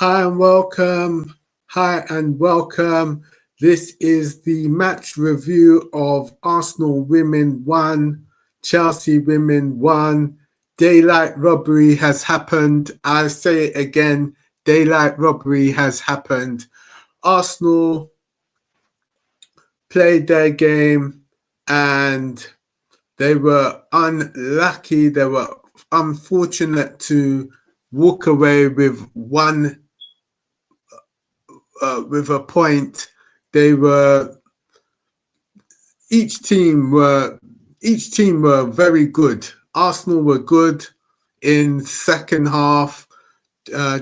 Hi and welcome. Hi and welcome. This is the match review of Arsenal Women 1, Chelsea Women 1. Daylight robbery has happened. I say it again, daylight robbery has happened. Arsenal played their game and they were unlucky. They were unfortunate to walk away with a point. They were each team were very good. Arsenal were good in second half.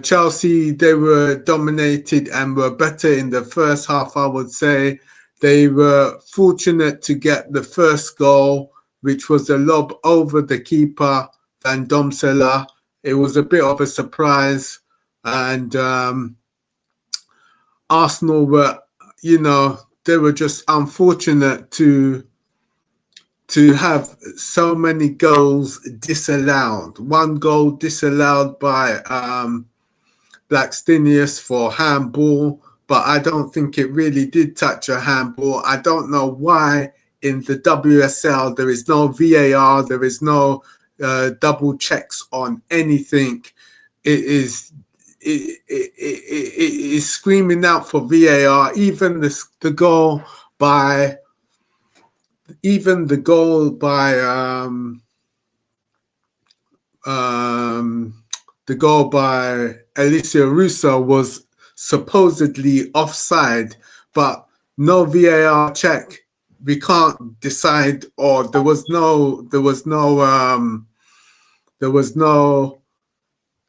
Chelsea, they were dominated and were better in the first half, I would say. They were fortunate to get the first goal, which was a lob over the keeper, Van Domsela. It was a bit of a surprise. And Arsenal were, they were just unfortunate to have so many goals disallowed. One goal disallowed by Blackstenius for handball, but I don't think it really did touch a handball. I don't know why in the WSL there is no VAR, there is no double checks on anything. It is screaming out for VAR. Even the goal by the goal by Alicia Russo was supposedly offside, but no VAR check. We can't decide, or there was no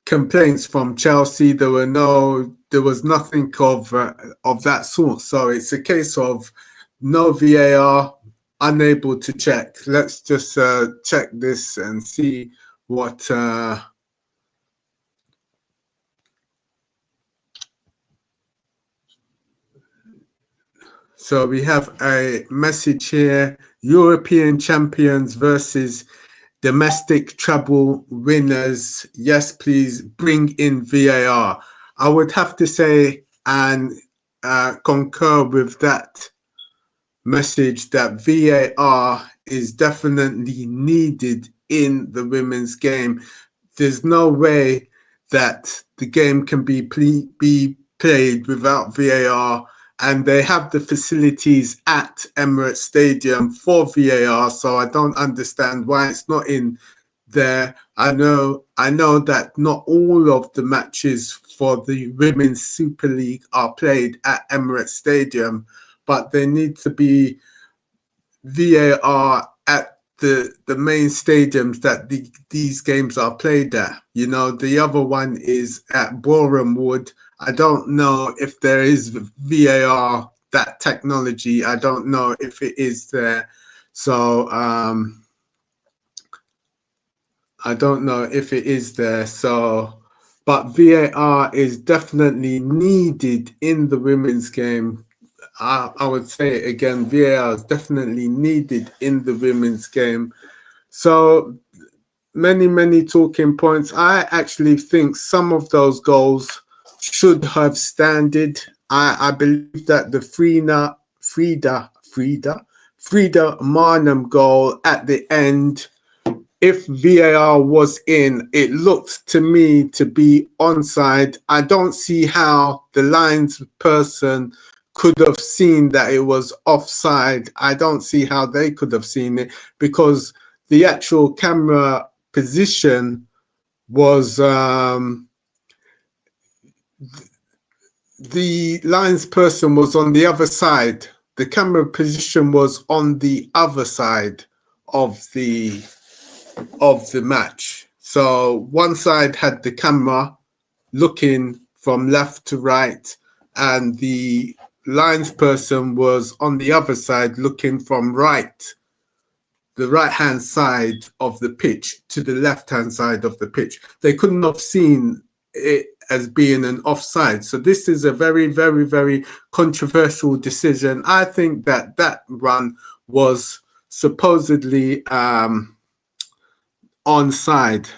complaints from Chelsea. There was nothing of that sort. So it's a case of no VAR, unable to check. Let's just check this and see what. So we have a message here: European champions versus domestic treble winners. Yes, please bring in VAR. I would have to say and concur with that message that VAR is definitely needed in the women's game. There's no way that the game can be played without VAR, and they have the facilities at Emirates Stadium for VAR, so I don't understand why it's not in there. I know that not all of the matches for the Women's Super League are played at Emirates Stadium, but there needs to be VAR at the main stadiums that these games are played at. You know, the other one is at Boreham Wood. I don't know if there is VAR, that technology. I don't know if it is there. So I don't know if it is there. So, but VAR is definitely needed in the women's game. I would say it again, VAR is definitely needed in the women's game. So many talking points. I actually think some of those goals should have standed. I believe that the Frida Marnham goal at the end, if VAR was in, it looked to me to be onside. I don't see how the lines person could have seen that it was offside. I don't see how they could have seen it, because the actual camera position was the lines person was on the other side. The camera position was on the other side of the match. So one side had the camera looking from left to right, and the lines person was on the other side looking from the right hand side of the pitch to the left hand side of the pitch. They couldn't have seen it as being an offside. So this is a very controversial decision. I think that run was supposedly onside.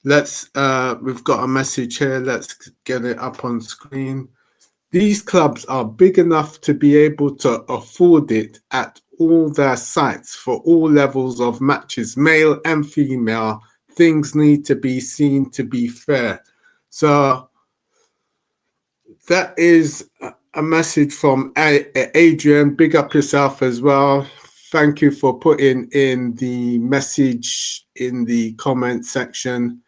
we've got a message here. Let's get it up on screen. These clubs are big enough to be able to afford it at all their sites for all levels of matches, male and female. Things need to be seen to be fair. So that is a message from Adrian. Big up yourself as well. Thank you for putting in the message in the comment section.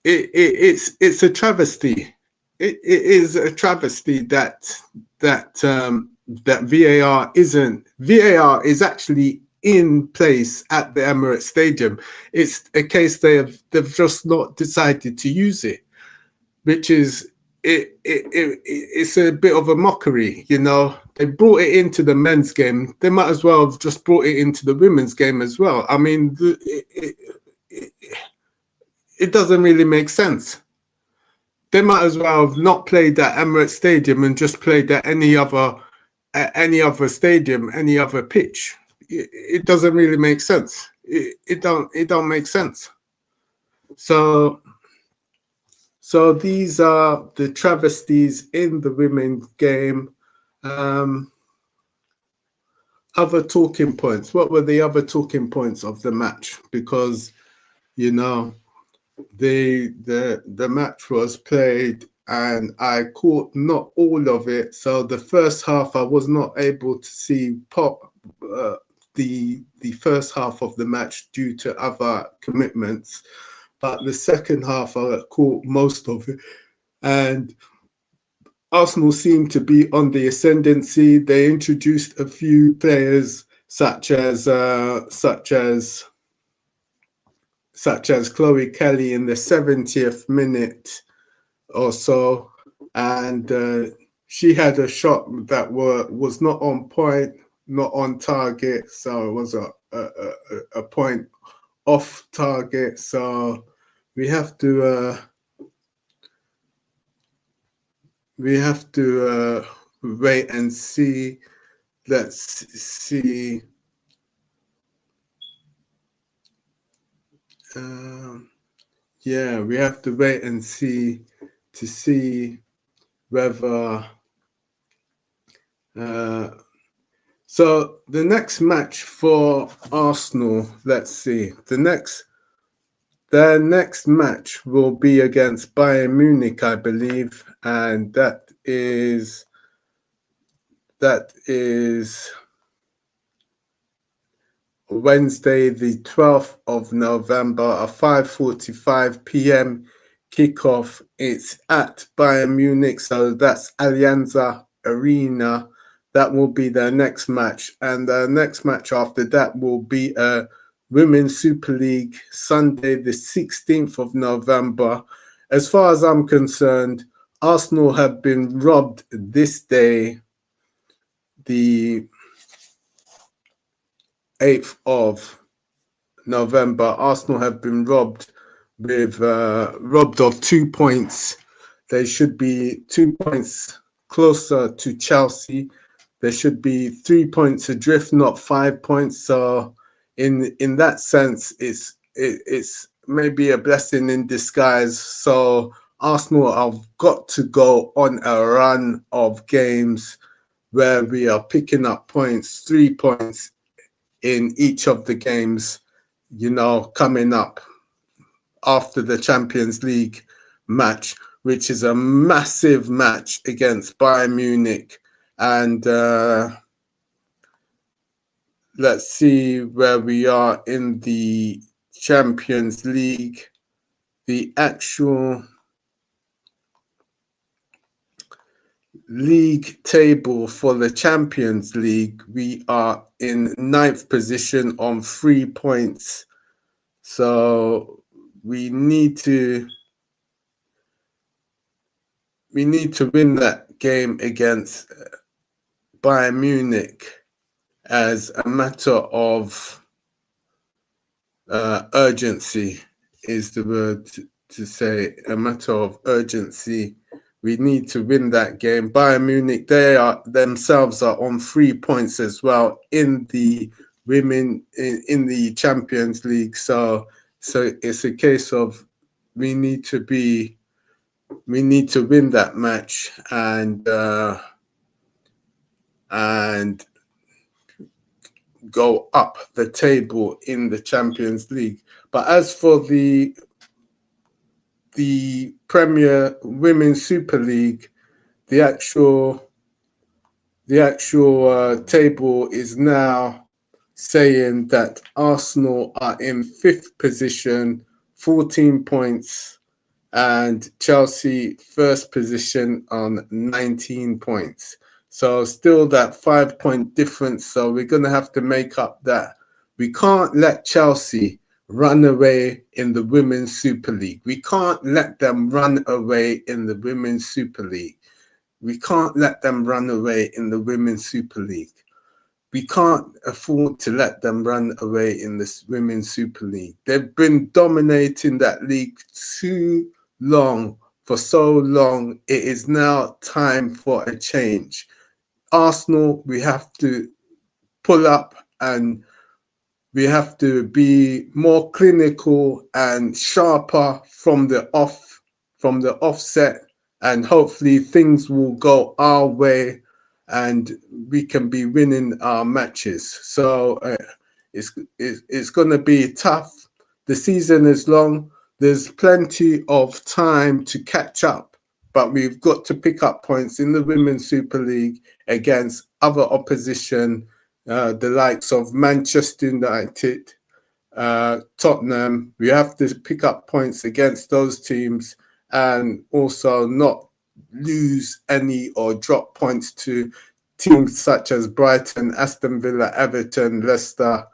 It's a travesty. It is a travesty that VAR isn't. VAR is actually in place at the Emirates Stadium. It's a case they've just not decided to use it, which is it's a bit of a mockery. You know, they brought it into the men's game. They might as well have just brought it into the women's game as well. I mean, it doesn't really make sense. They might as well have not played at Emirates Stadium and just played at any other stadium, any other pitch. It doesn't really make sense. It don't make sense. So these are the travesties in the women's game. Other talking points. What were the other talking points of the match? Because you know, the match was played and I caught not all of it. So the first half I was not able to see the first half of the match due to other commitments, but the second half I caught most of it, and Arsenal seemed to be on the ascendancy. They introduced a few players such as Chloe Kelly in the 70th minute or so, and she had a shot that was not on point, not on target, so it was a point off target. So we have to wait and see. Let's see. Yeah, we have to wait and see to see whether. So the next match for Arsenal, let's see. Their next match will be against Bayern Munich, I believe, and that is Wednesday, the 12th of November, a 5:45 p.m. kickoff. It's at Bayern Munich, so that's Allianz Arena. That will be their next match, and the next match after that will be a Women's Super League, Sunday, the 16th of November. As far as I'm concerned, Arsenal have been robbed this day, the 8th of November. Arsenal have been robbed of 2 points. They should be 2 points closer to Chelsea. There should be 3 points adrift, not 5 points. So in that sense, it's maybe a blessing in disguise. So Arsenal have got to go on a run of games where we are picking up points, 3 points in each of the games, you know, coming up after the Champions League match, which is a massive match against Bayern Munich. And let's see where we are in the Champions League. The actual league table for the Champions League, we are in 9th position on 3 points. So we need to win that game against Bayern Munich as a matter of urgency is the word to say. A matter of urgency. We need to win that game. Bayern Munich, they are themselves are on 3 points as well in the women in the Champions League. So So it's a case of we need to be we need to win that match and go up the table in the Champions League. But as for the Premier Women's Super League, the actual table is now saying that Arsenal are in fifth position, 14 points, and Chelsea first position on 19 points. So still that 5 point difference. So we're going to have to make up that. We can't let Chelsea run away in the Women's Super League. We can't let them run away in the Women's Super League. We can't let them run away in the Women's Super League. We can't afford to let them run away in this Women's Super League. They've been dominating that league too long, for so long. It is now time for a change. Arsenal, we have to pull up and we have to be more clinical and sharper from the offset, and hopefully things will go our way and we can be winning our matches. So it's going to be tough. The season is long. There's plenty of time to catch up, but we've got to pick up points in the Women's Super League against other opposition, the likes of Manchester United, Tottenham. We have to pick up points against those teams and also not lose any or drop points to teams such as Brighton, Aston Villa, Everton, Leicester.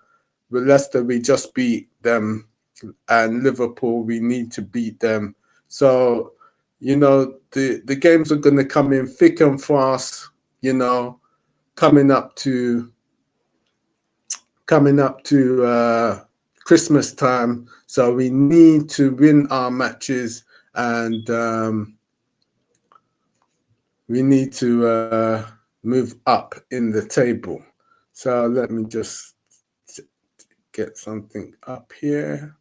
With Leicester, we just beat them, and Liverpool, we need to beat them. So, the games are going to come in thick and fast, coming up to Christmas time. So we need to win our matches, and we need to move up in the table. So let me just get something up here.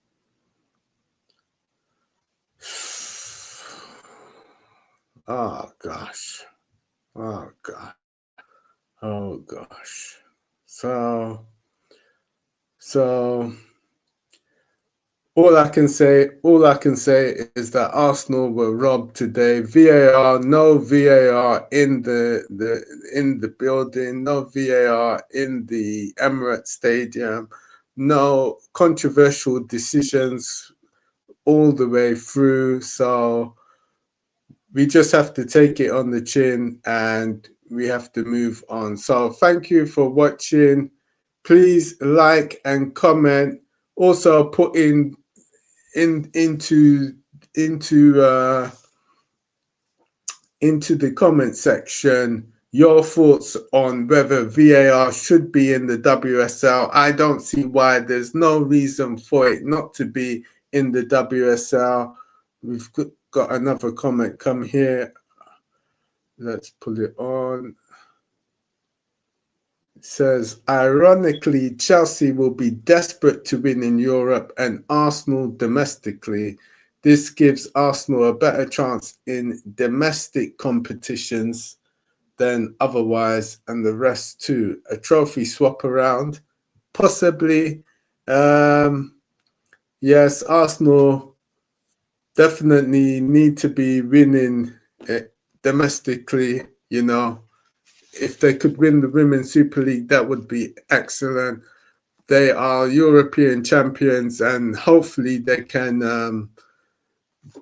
Oh gosh. Oh god. Oh gosh. So all I can say is that Arsenal were robbed today. VAR, no VAR in the building, no VAR in the Emirates Stadium, no controversial decisions all the way through. So we just have to take it on the chin and we have to move on. So thank you for watching. Please like and comment. Also put into the comment section your thoughts on whether VAR should be in the WSL. I don't see why. There's no reason for it not to be in the WSL. We've got another comment come here. Let's pull it on. It says, ironically, Chelsea will be desperate to win in Europe and Arsenal domestically. This gives Arsenal a better chance in domestic competitions than otherwise, and the rest too. A trophy swap around, possibly. Yes, Arsenal definitely need to be winning domestically, If they could win the Women's Super League, that would be excellent. They are European champions, and hopefully they can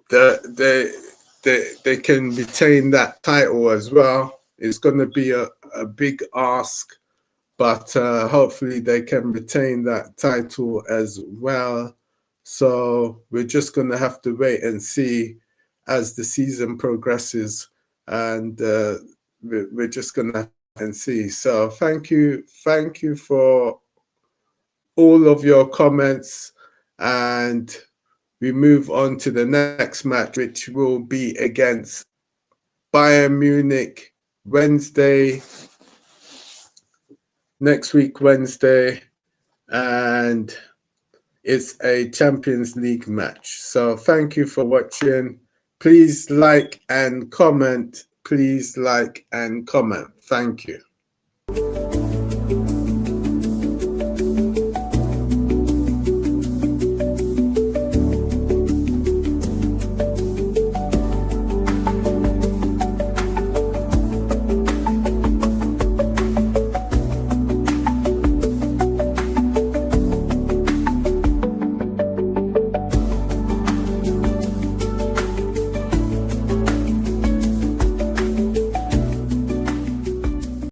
they can retain that title as well. It's going to be a big ask, but hopefully they can retain that title as well. So we're just going to have to wait and see as the season progresses, and we're just going to and see. So thank you for all of your comments, and we move on to the next match, which will be against Bayern Munich next week Wednesday, and it's a Champions League match. So thank you for watching. Please like and comment. Please like and comment. Thank you.